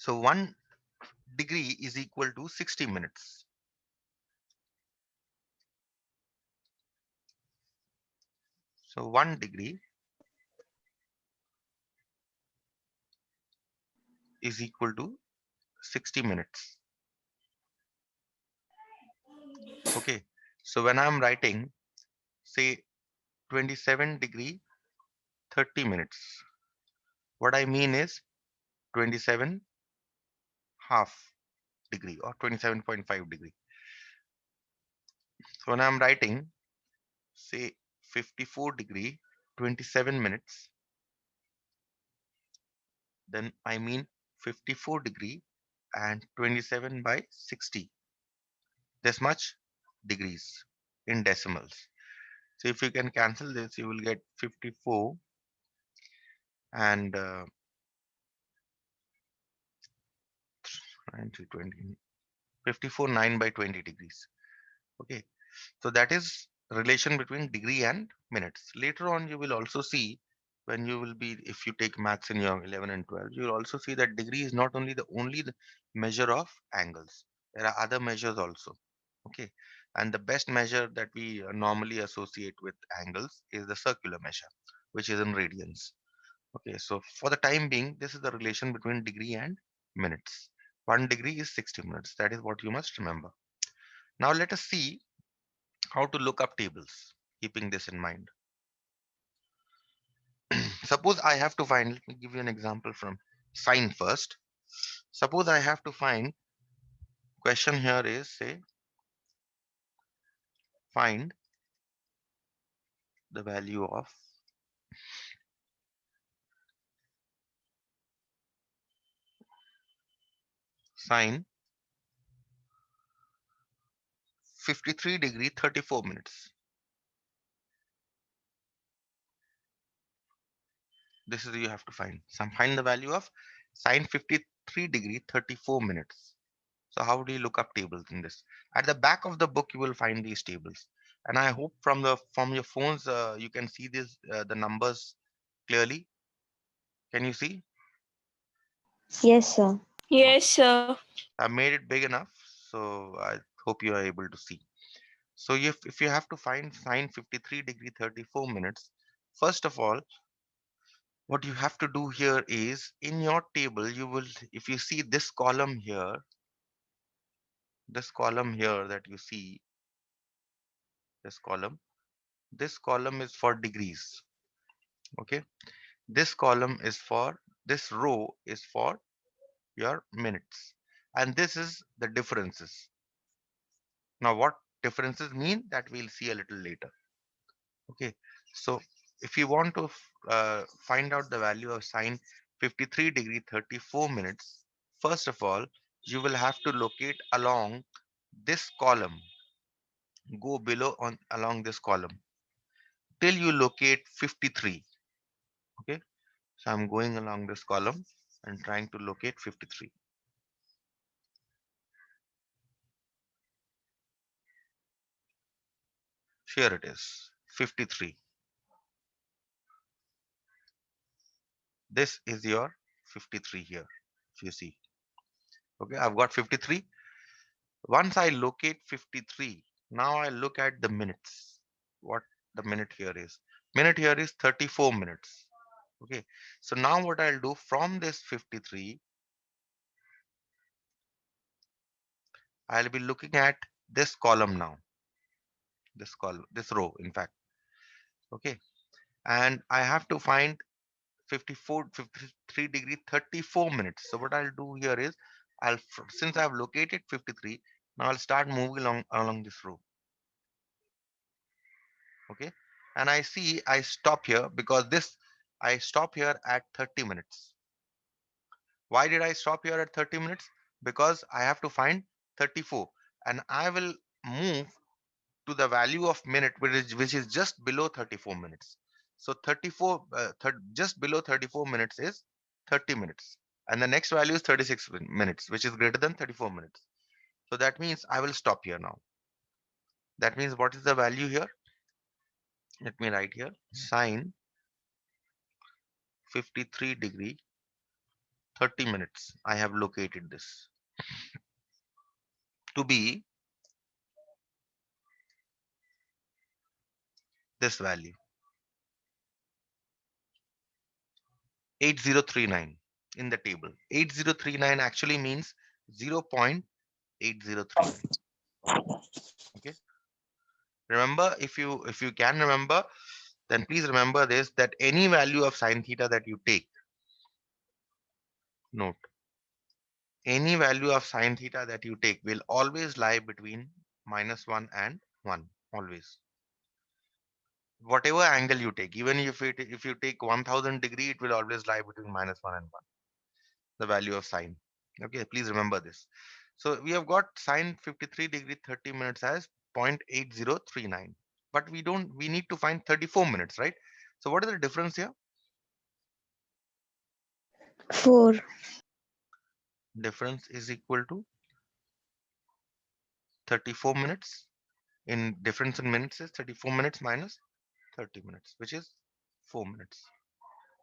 So 1 degree is equal to 60 minutes. So 1 degree is equal to 60 minutes. Okay. So when I'm writing, say 27 degree 30 minutes, what I mean is 27 half degree or 27.5 degree. So when I'm writing, say 54 degree 27 minutes, then I mean 54 degree and 27 by 60. This much degrees in decimals. So if you can cancel this, you will get 54 and 9 to 20, 54 9 by 20 degrees. Okay, so that is relation between degree and minutes. Later on, you will also see when you will be, if you take maths in your 11 and 12, you will also see that degree is not only the measure of angles. There are other measures also. Okay, and the best measure that we normally associate with angles is the circular measure, which is in radians. Okay, so for the time being, this is the relation between degree and minutes. 1 degree is 60 minutes. That is what you must remember. Now let us see how to look up tables, keeping this in mind. Suppose I have to find, let me give you an example from sine first. Suppose I have to find, question here is say, find the value of sine 53 degree 34 minutes. This is you have to find. Find the value of sine 53 degree 34 minutes. So how do you look up tables in this? At the back of the book, you will find these tables. And I hope from your phones, you can see this the numbers clearly. Can you see? Yes, sir. Yes, sir. I made it big enough, so I hope you are able to see. So if you have to find sine 53 degree 34 minutes, first of all, what you have to do here is in your table, you will, if you see this column here that you see, this column, this column is for degrees. Okay. This row is for your minutes. And this is the differences. Now, what differences mean that we'll see a little later. Okay, so if you want to find out the value of sine 53 degree 34 minutes, first of all, you will have to locate along this column, go below on along this column till you locate 53. Okay, so I'm going along this column and trying to locate 53. Here it is, 53. This is your 53 here, if you see. Okay, I've got 53. Once I locate 53, now I look at the minutes. What the minute here is? Minute here is 34 minutes. Okay. So now what I'll do from this 53, I'll be looking at this column now. This column, this row, in fact. Okay. And I have to find 53 degree 34 minutes. So what I'll do here is since I've located 53, now I'll start moving along this row. Okay, and I see I stop here because this I stop here at 30 minutes. Why did I stop here at 30 minutes? Because I have to find 34 and I will move to the value of minute which is just below 34 minutes. So 34 just below 34 minutes is 30 minutes and the next value is 36 minutes, which is greater than 34 minutes. So that means I will stop here now. That means what is the value here? Let me write here sine 53 degree 30 minutes. I have located this to be this value 8039 in the table. 8039 actually means 0.8039. Okay. Remember, if you can remember, then please remember this, that any value of sine theta that you take, note, any value of sine theta that you take will always lie between -1 and 1, always. Whatever angle you take, even if you take 1000 degree, it will always lie between -1 and 1, the value of sine. Okay, please remember this. So we have got sine 53 degree 30 minutes as 0.8039, but we need to find 34 minutes, right? So what is the difference here? 4. Difference is equal to 34 minutes. In difference in minutes is 34 minutes minus 30 minutes, which is 4 minutes.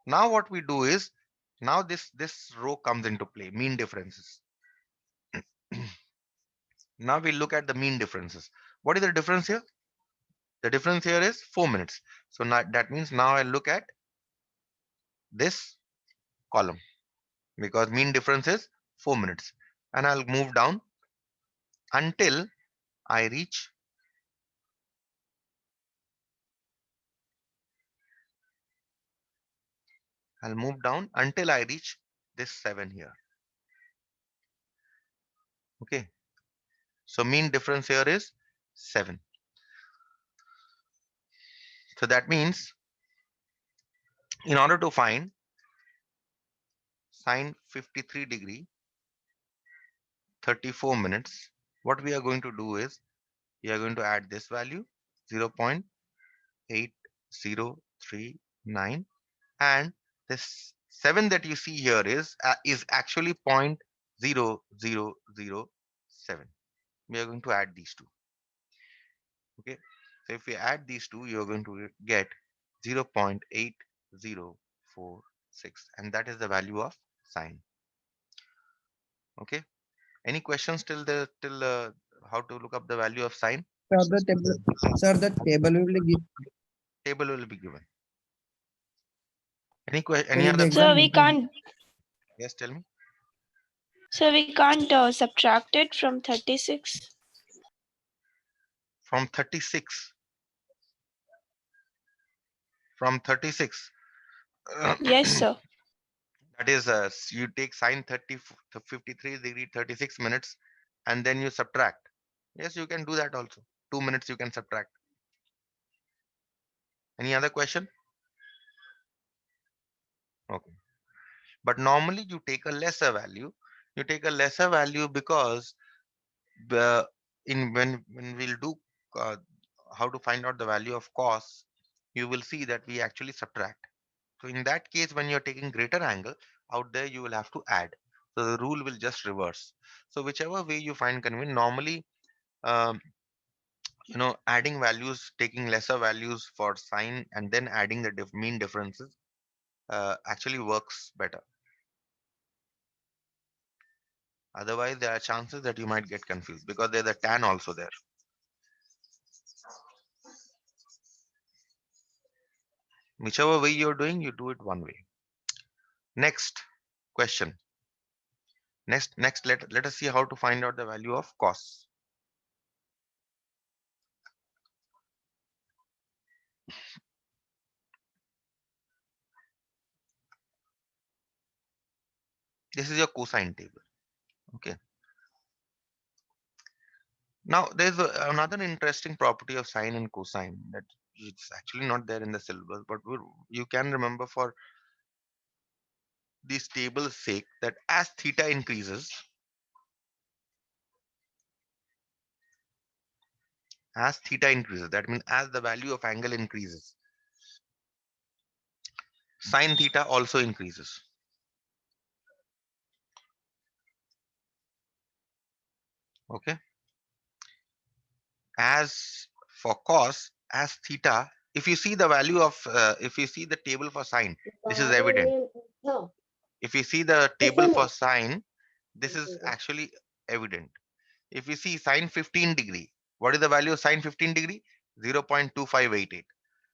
Now what we do is, now this row comes into play, mean differences. Now we look at the mean differences. What is the difference here? The difference here is 4 minutes. So now that means now I look at this column, because mean difference is 4 minutes, and I'll move down until I reach, I'll move down until I reach this 7 here. Okay. So mean difference here is 7. So that means in order to find sine 53 degree 34 minutes, what we are going to do is we are going to add this value 0.8039, and this 7 that you see here is actually 0.0007. We are going to add these two. Okay, so if we add these two, you are going to get 0.8046, and that is the value of sine. Okay, any questions till how to look up the value of sine? Sir, the table will give. Table will be given. Sir, Any in the other exam. So question? we can't. Yes, tell me. So we can't subtract it from 36. From 36. From 36. Yes, sir. That is, you take sine 53 degree 36 minutes, and then you subtract. Yes, you can do that also. 2 minutes you can subtract. Any other question? Okay. But normally you take a lesser value. You take a lesser value because the in when we'll do uh, how to find out the value of cos, you will see that we actually subtract. So in that case, when you're taking greater angle, out there you will have to add. So the rule will just reverse. So whichever way you find convenient, normally, um, adding values, taking lesser values for sine and then adding the mean differences actually works better. Otherwise, there are chances that you might get confused because there's a tan also there. Whichever way you're doing, you do it one way. Next question. Next, let us see how to find out the value of cos. This is your cosine table. Okay. Now, there's another interesting property of sine and cosine that it's actually not there in the syllabus, but you can remember for this table's sake that as theta increases, that means as the value of angle increases, sine theta also increases. Okay. As for cos, as theta, if you see the value of, if you see the table for sine, this is evident. If you see the table for sine, this is actually evident. If you see sine 15 degree, what is the value of sine 15 degree? 0.2588.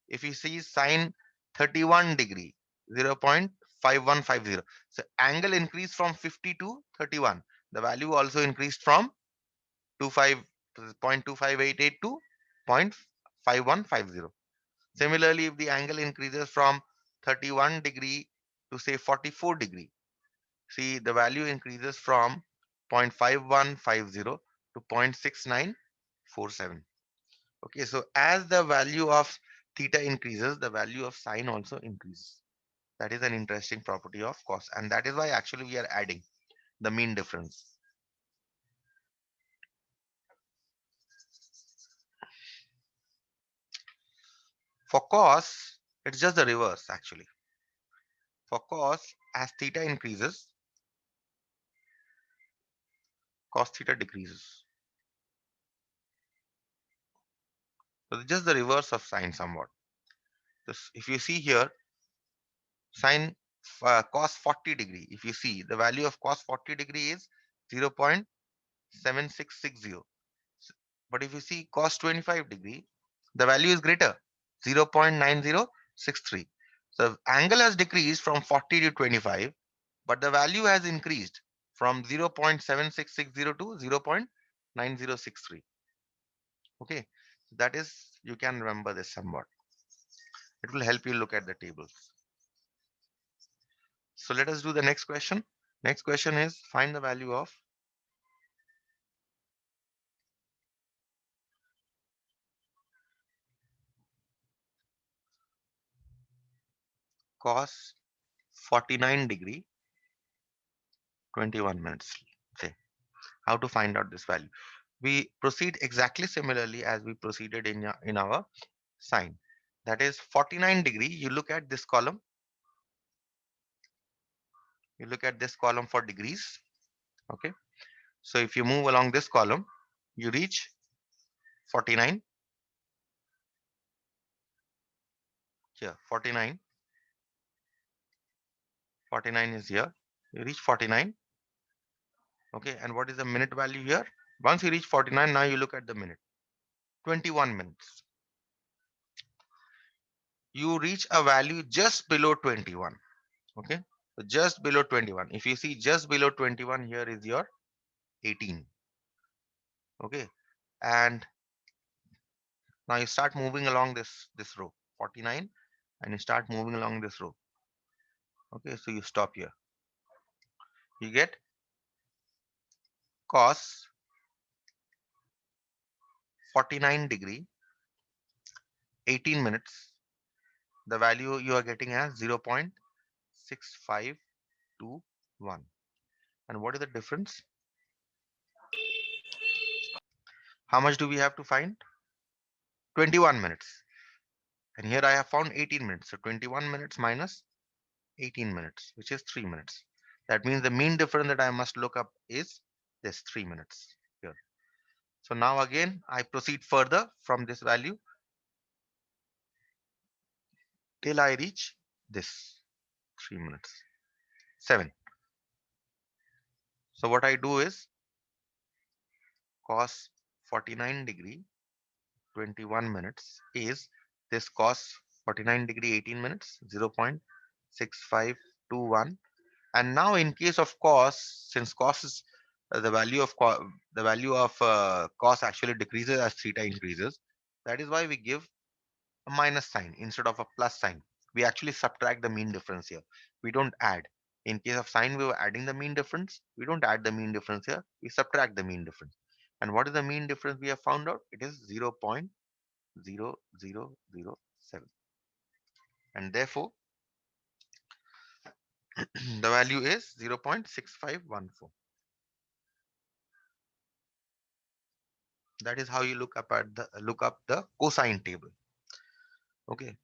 If you see sine 31 degree, 0.5150. So angle increased from 50 to 31. The value also increased from 25 0.2588 to 0.5150. Similarly, if the angle increases from 31 degree to say 44 degree, see the value increases from 0.5150 to 0.6947. Okay, so as the value of theta increases, the value of sine also increases. That is an interesting property of cos, and that is why actually we are adding the mean difference. For cos, it's just the reverse actually. For cos, as theta increases, cos theta decreases. So it's just the reverse of sine somewhat. This, if you see here, sine cos 40 degree, if you see the value of cos 40 degree is 0.7660. But if you see cos 25 degree, the value is greater, 0.9063. So angle has decreased from 40 to 25, but the value has increased from 0.7660 to 0.9063. Okay, that is, you can remember this somewhat. It will help you look at the tables. So let us do the next question. Next question is find the value of cos 49 degree 21 minutes. Say how to find out this value. We proceed exactly similarly as we proceeded in our sine. That is 49 degree. You look at this column. You look at this column for degrees. Okay. So if you move along this column, you reach 49 here. 49. 49 is here. You reach 49. Okay. And what is the minute value here? Once you reach 49, now you look at the minute. 21 minutes. You reach a value just below 21. Okay. So just below 21. If you see just below 21, here is your 18. Okay. And now you start moving along this row, 49, and you start moving along this row. Okay. So you stop here. You get cos 49 degree 18 minutes. The value you are getting as 0.6521. And what is the difference? How much do we have to find? 21 minutes. And here I have found 18 minutes. So 21 minutes minus 18 minutes, which is 3 minutes. That means the mean difference that I must look up is this 3 minutes here. So now again, I proceed further from this value till I reach this 3 minutes, 7. So what I do is cos 49 degree 21 minutes is this cos 49 degree 18 minutes 0.6521. And now in case of cos, since cos is the value of cos actually decreases as theta increases, that is why we give a minus sign instead of a plus sign. We actually subtract the mean difference here. We don't add. In case of sine, we were adding the mean difference. We don't add the mean difference here. We subtract the mean difference. And what is the mean difference we have found out? It is 0.0007. And therefore, the value is 0.6514. That is how you look up the cosine table. Okay.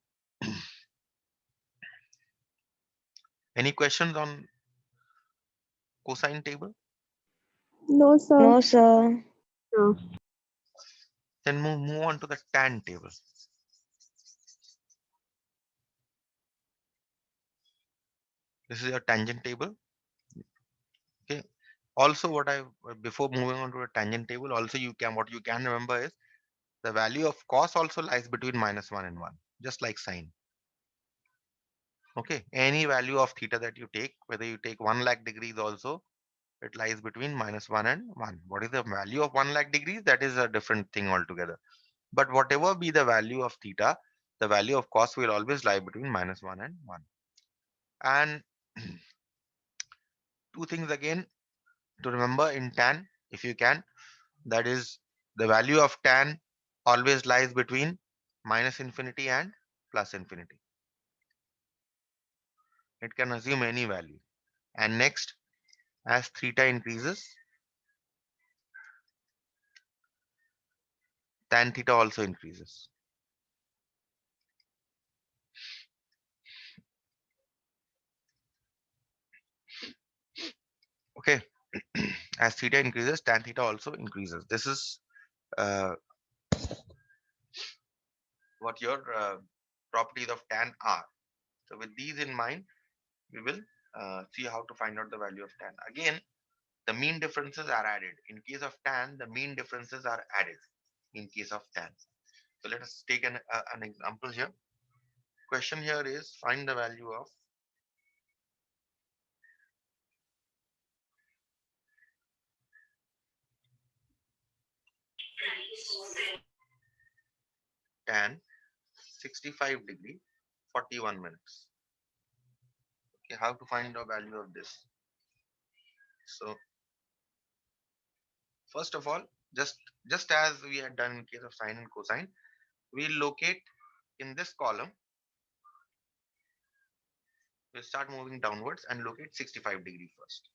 Any questions on cosine table? No, sir. No, sir. No. Then move on to the tan table. This is your tangent table. Okay. Also, what I before moving on to a tangent table, also what you can remember is the value of cos also lies between -1 and 1, just like sine. Okay. Any value of theta that you take, whether you take 1 lakh degrees also, it lies between -1 and 1. What is the value of 1 lakh degrees? That is a different thing altogether. But whatever be the value of theta, the value of cos will always lie between -1 and 1. And two things again to remember in tan, if you can, that is the value of tan always lies between -infinity and +infinity. It can assume any value. And next, as theta increases, tan theta also increases. Okay. As theta increases, tan theta also increases. This is uh, what your properties of tan are. So with these in mind, we will see how to find out the value of tan. Again, the mean differences are added. In case of tan, the mean differences are added in case of tan. So let us take an example here. Question here is find the value of tan 65 degree 41 minutes. Okay, how to find the value of this? So first of all, just as we had done in case of sine and cosine, we locate in this column. We'll start moving downwards and locate 65 degree first.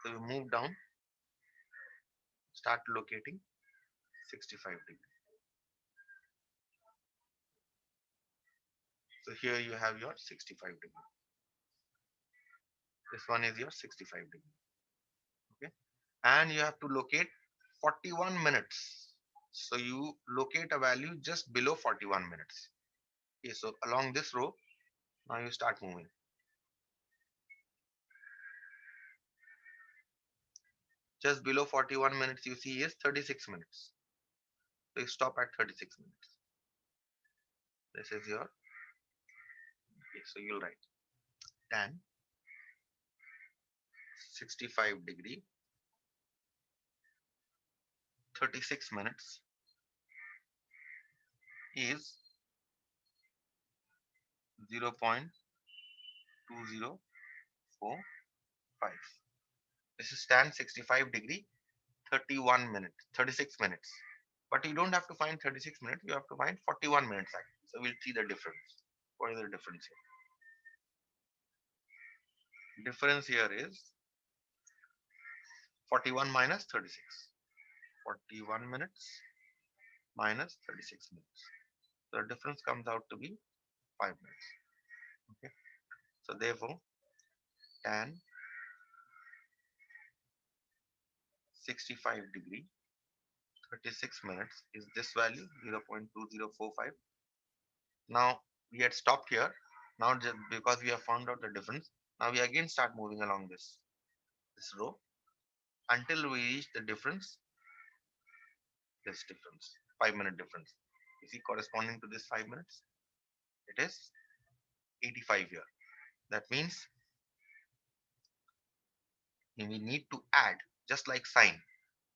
So we move down, start locating 65 degree. So here you have your 65 degree. This one is your 65 degree. Okay. And you have to locate 41 minutes. So you locate a value just below 41 minutes. Okay. So along this row, now you start moving. Just below 41 minutes you see is 36 minutes. So you stop at 36 minutes. This is your, okay, so you'll write tan 65 degree 36 minutes is 0.2045. This is tan 65 degree 31 minutes, 36 minutes. But you don't have to find 36 minutes, you have to find 41 minutes actually. So we'll see the difference. What is the difference here? Difference here is 41 minus 36. 41 minutes minus 36 minutes. So the difference comes out to be 5 minutes. Okay. So therefore, tan 65 degree 36 minutes is this value 0.2045. Now we had stopped here. Now just because we have found out the difference, now we again start moving along this row until we reach the difference, this difference, 5 minute difference. You see corresponding to this 5 minutes, it is 85 here. That means we need to add, just like sine,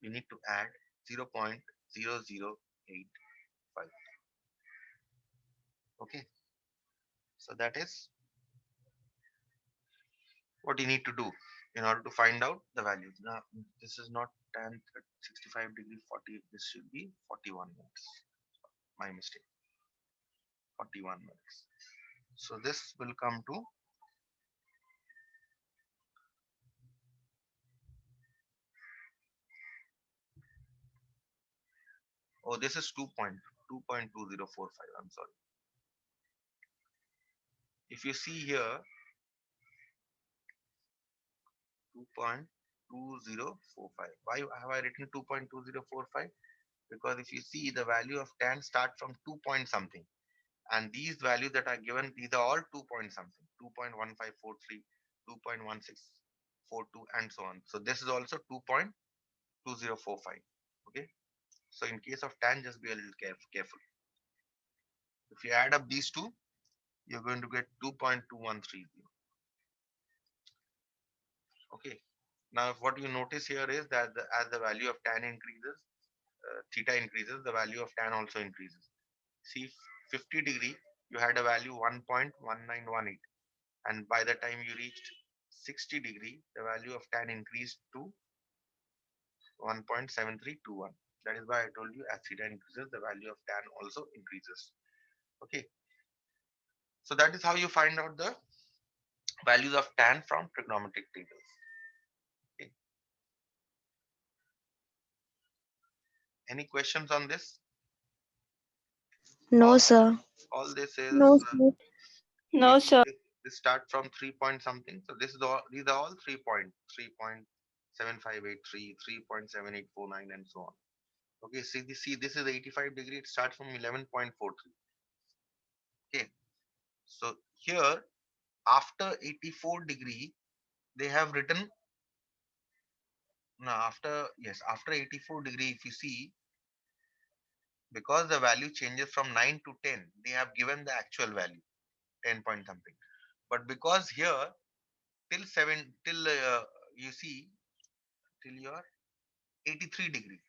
we need to add 0.0085. Okay, so that is what you need to do in order to find out the values. Now this is not tan 65 degree 40, this should be 41 minutes. My mistake. 41 minutes. So this will come to, oh, this is 2.2045. I'm sorry. If you see here, 2.2045. Why have I written 2.2045? Because if you see the value of tan start from 2 point something And these values that are given, these are all 2 point something, 2.1543, 2.1642, and so on. So this is also 2.2045. Okay. So in case of tan, just be a little careful. If you add up these two, you're going to get 2.2130. Okay. Now, what you notice here is that as the value of tan increases, theta increases, the value of tan also increases. See, 50 degree, you had a value 1.1918, and by the time you reached 60 degree, the value of tan increased to 1.7321. That is why I told you as theta increases, the value of tan also increases. Okay. So that is how you find out the values of tan from trigonometric tables. Okay. Any questions on this? No, All, sir. all this is No, sir. No, sir. this start from 3 point something. So this is all, these are all 3.7583, 3.7849, and so on. Okay, see this is 85 degree. It starts from 11.43. Okay, so here after 84 degree, they have written now after 84 degree, if you see, because the value changes from 9 to 10, they have given the actual value 10 point something. But because here till 7 till you see till your 83 degree,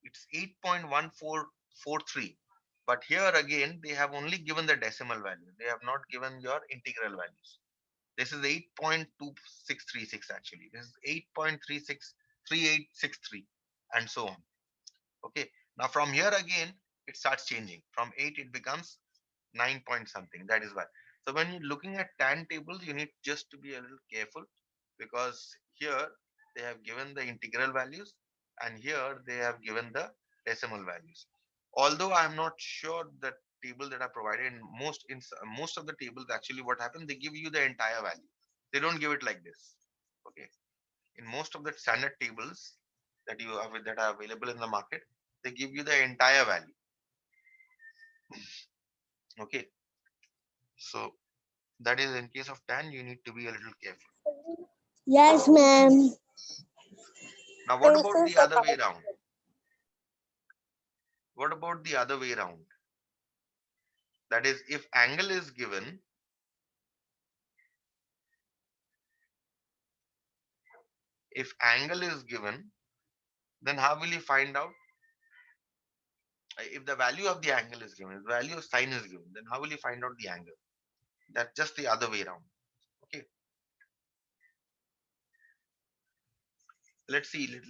it's 8.1443. But here again, they have only given the decimal value. They have not given your integral values. This is 8.2636 actually. This is 8.363863, and so on. Okay. Now from here again, it starts changing. From 8, it becomes 9 point something. That is why. So when you're looking at tan tables, you need just to be a little careful, because here they have given the integral values and here they have given the decimal values. Although I am not sure the table that are provided in most of the tables, actually what happens, they give you the entire value. They don't give it like this. Okay. In most of the standard tables that are available in the market, they give you the entire value. Okay. So that is in case of tan, you need to be a little careful. Yes, ma'am. Now, what about the other way around? What about the other way around? That is, if angle is given, then how will you find out? If the value of the angle is given, if the value of sine is given, then how will you find out the angle? That's just the other way around. Okay. Let's see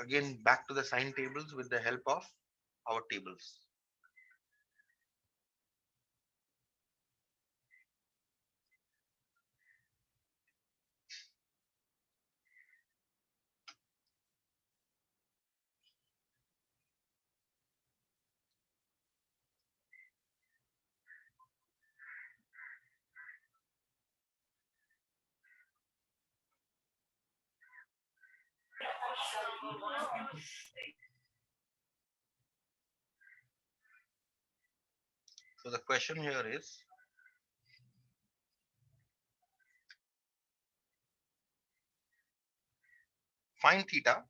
again back to the sine tables with the help of our tables. So the question here is, find theta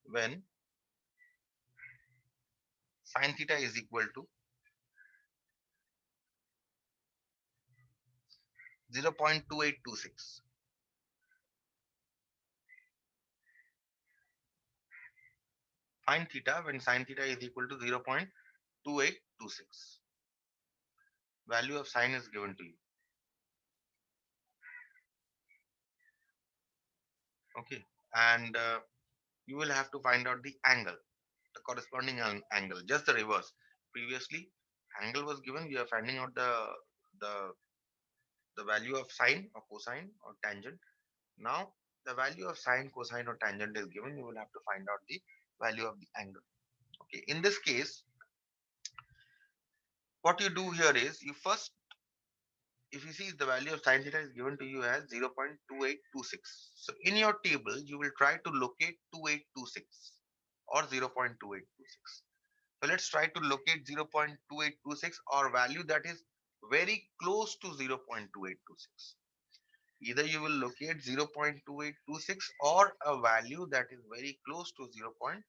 when sine theta is equal to 0.2826. Find theta when sine theta is equal to 0.2826. Value of sine is given to you. Okay. And you will have to find out the angle, the corresponding angle, just the reverse. Previously, angle was given, we are finding out the the value of sine or cosine or tangent. Now, the value of sine, cosine, or tangent is given. You will have to find out the value of the angle. Okay. In this case, what you do here is you first, if you see the value of sine theta is given to you as 0.2826. So in your table, you will try to locate 2826. or 0.2826. So let's try to locate 0.2826 or value that is very close to 0.2826. Either you will locate 0.2826 or a value that is very close to 0.2826.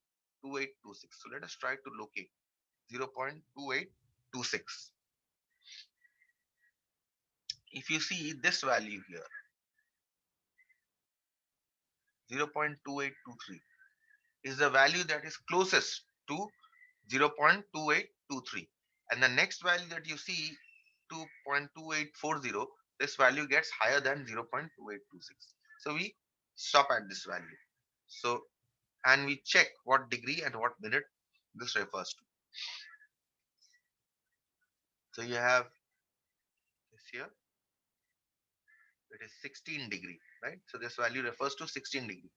So let us try to locate 0.2826. If you see this value here, 0.2823 is the value that is closest to 0.2823, and the next value that you see, 2.2840, this value gets higher than 0.2826. So we stop at this value. So, and we check what degree and what minute this refers to. So you have this here, it is 16 degree, right? So this value refers to 16 degree.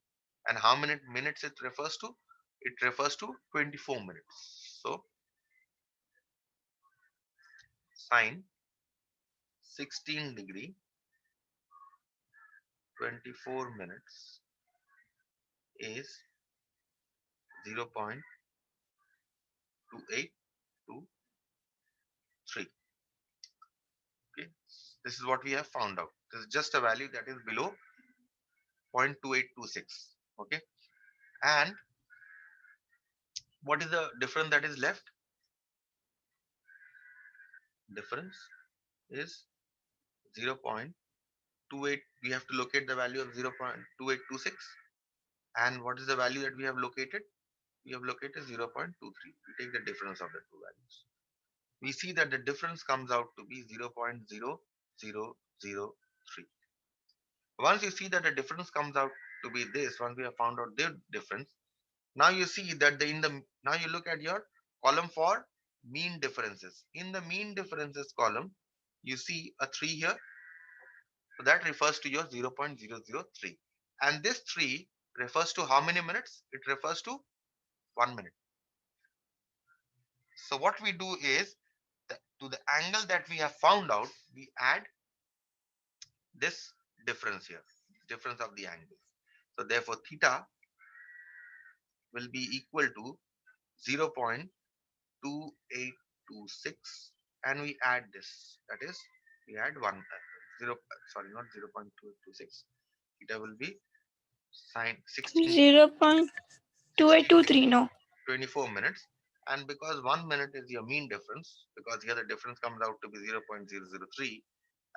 And how many minutes it refers to? It refers to 24 minutes. So sine 16 degree 24 minutes is 0.2823. Okay, this is what we have found out. This is just a value that is below 0.2826. Okay, and what is the difference that is left? Difference is 0.28. We have to locate the value of 0.2826. And what is the value that we have located? We have located 0.23. We take the difference of the two values. We see that the difference comes out to be 0.0003. Once you see that the difference comes out to be this, once we have found out the difference, now you see that now you look at your column for mean differences. In the mean differences column, you see a 3 here. So that refers to your 0.003. And this 3 refers to how many minutes? It refers to 1 minute. So what we do is, to the angle that we have found out, we add this difference here, difference of the angles. So therefore theta will be equal to 0.2826, and we add this, that is we add 1 0, sorry, not 0.2826. Theta will be sine 16 0.2823, no. 24 minutes, and because 1 minute is your mean difference, because here the difference comes out to be 0.003,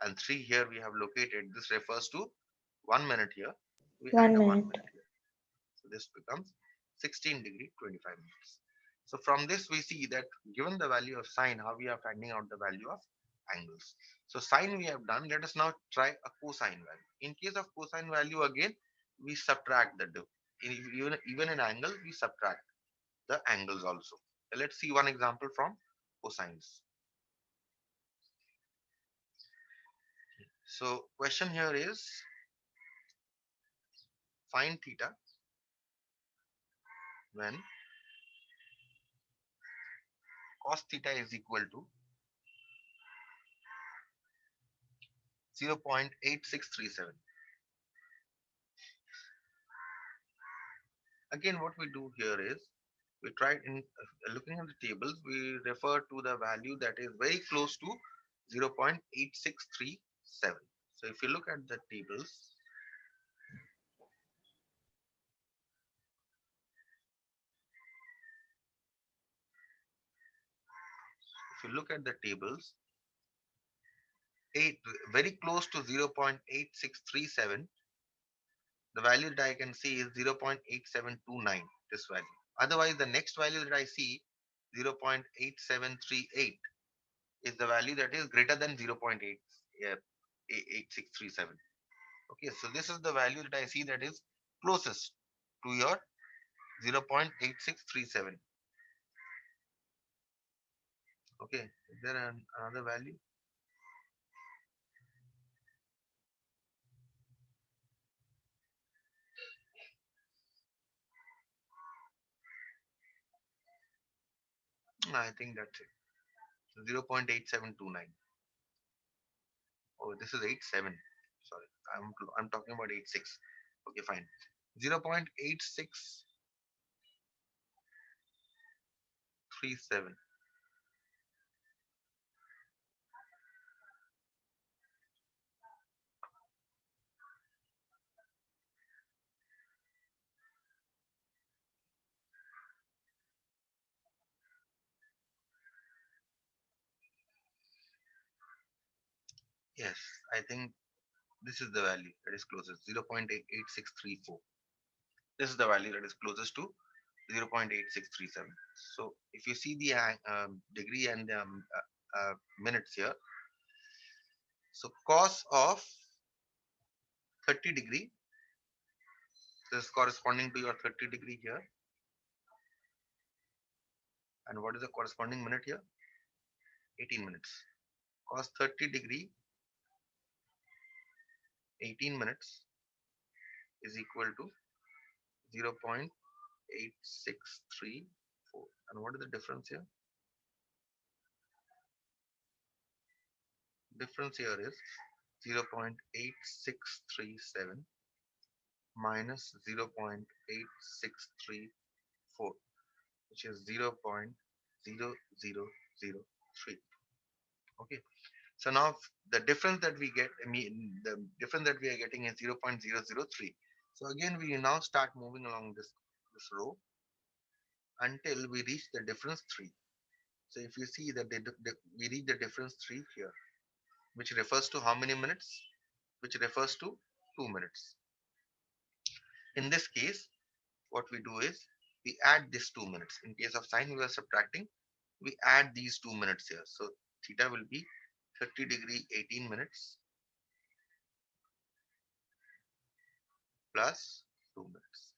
and 3 here we have located, this refers to 1 minute here, we add a 1 minute here. So this becomes 16 degree 25 minutes. So from this we see that given the value of sine, how we are finding out the value of angles. So sine we have done. Let us now try a cosine value. In case of cosine value, again we subtract the even in angle we subtract the angles also. Let's see one example from cosines. So question here is, find theta when cos theta is equal to 0.8637. Again, what we do here is, we try in looking at the tables, we refer to the value that is very close to 0.8637. So if you look at the tables, very close to 0.8637, the value that I can see is 0.8729, this value. Otherwise, the next value that I see, 0.8738, is the value that is greater than 0.8637. Okay, so this is the value that I see that is closest to your 0.8637. Okay, is there another value? I think that's it. 0.8729. Oh, this is 87. Sorry, I'm talking about 86. Okay, fine. 0.86. 0.3637. Yes, I think this is the value that is closest, 0.8634. This is the value that is closest to 0.8637. So if you see the degree and the minutes here, so cos of 30 degree, this is corresponding to your 30 degree here. And what is the corresponding minute here? 18 minutes. Cos 30 degree, 18 minutes is equal to 0.8634. And what is the difference here? Difference here is 0.8637 minus 0.8634, which is 0.0003. Okay, so now the difference that we get, the difference that we are getting is 0.003. So again, we now start moving along this row until we reach the difference 3. So if you see that we reach the difference 3 here, which refers to how many minutes? Which refers to 2 minutes. In this case, what we do is we add this 2 minutes. In case of sine, we are subtracting, we add these 2 minutes here. So theta will be 30 degree 18 minutes plus 2 minutes.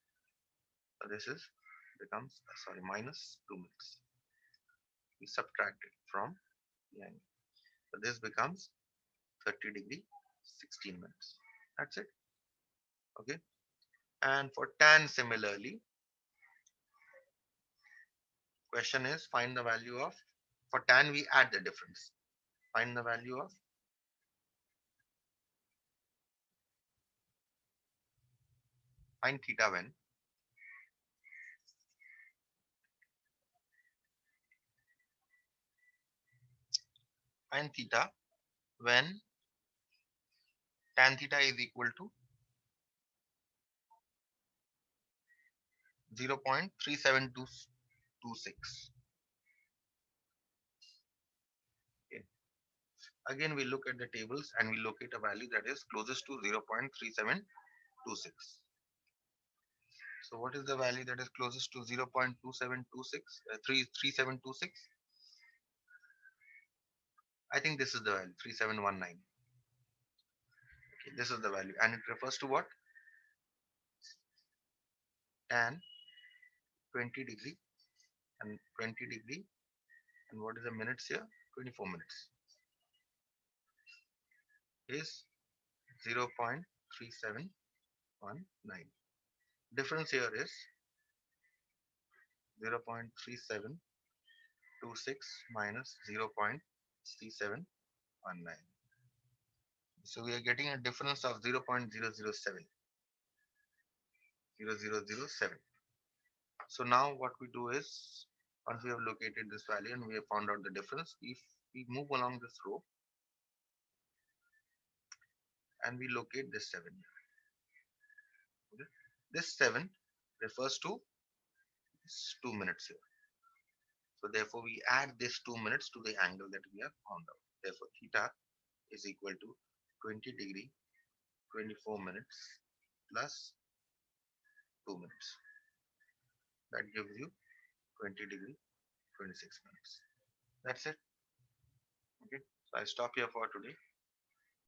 So this is becomes minus 2 minutes. We subtract it from the angle. So this becomes 30 degree 16 minutes. That's it. Okay. And for tan similarly, question is find the value of, for tan we add the difference. Find the value of find theta when find theta when tan theta is equal to 0.37226. Okay. Again, we look at the tables and we locate a value that is closest to 0.3726. So what is the value that is closest to 0.2726, 3726? I think this is the value, 3719. Okay, this is the value and it refers to what? Tan 20 degree and 20 degree, and what is the minutes here? 24 minutes is 0.3719. Difference here is 0.3726 minus 0.3719. So we are getting a difference of 0.007. So now what we do is, once we have located this value and we have found out the difference, if we move along this row and we locate this 7. Okay. This 7 refers to this 2 minutes here. So therefore we add this 2 minutes to the angle that we have found out. Therefore theta is equal to 20 degree 24 minutes plus 2 minutes. That gives you 20 degree 26 minutes. That's it. Okay. So I stop here for today.